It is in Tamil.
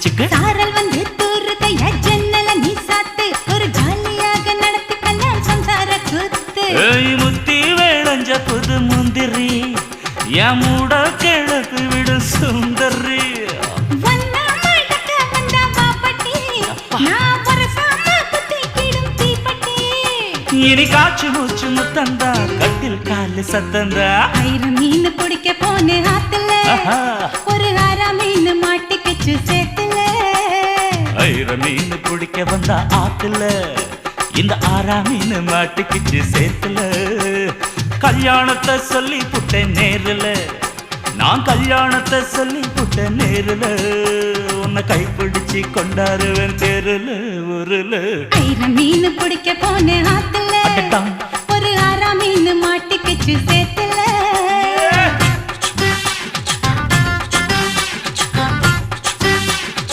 சிக்கு சாரல் வந்து தூருத ஜன்னல நீ சாத்து ஒரு ஜாலியாக நடத்தி கல்யாணம் சம்சார கூத்து முத்தி வேளஞ்ச புது முந்திரி என் மூட கிழக்கு விடு சுந்தரி இனி காற்று மூச்சு முத்தந்தா கட்டில் காலு சத்தந்தா ஆயிரம் மீன் பிடிக்க போன ஆத்துல ஒரு ஆறாம் மீன் மாட்டிக்கிச்சு சேத்துல ஆயிரம் மீன் பிடிக்க வந்தா ஆத்துல இந்த ஆறாம் மீன் மாட்டிக்கிச்சு சேத்துல கல்யாணத்தை சொல்லி புட்டேன் நேருல நான் கல்யாணத்தை சொல்லி புட்டேன் நேருல உன்னை கைப்பிடிச்சு கொண்டாருவேன் தெருல ஊருல ஆயிரம் மீன் பிடிக்க போன ஆத்துல ஒரு ஆறாம் மீன் மாட்டிக்கிச்சு சேத்துல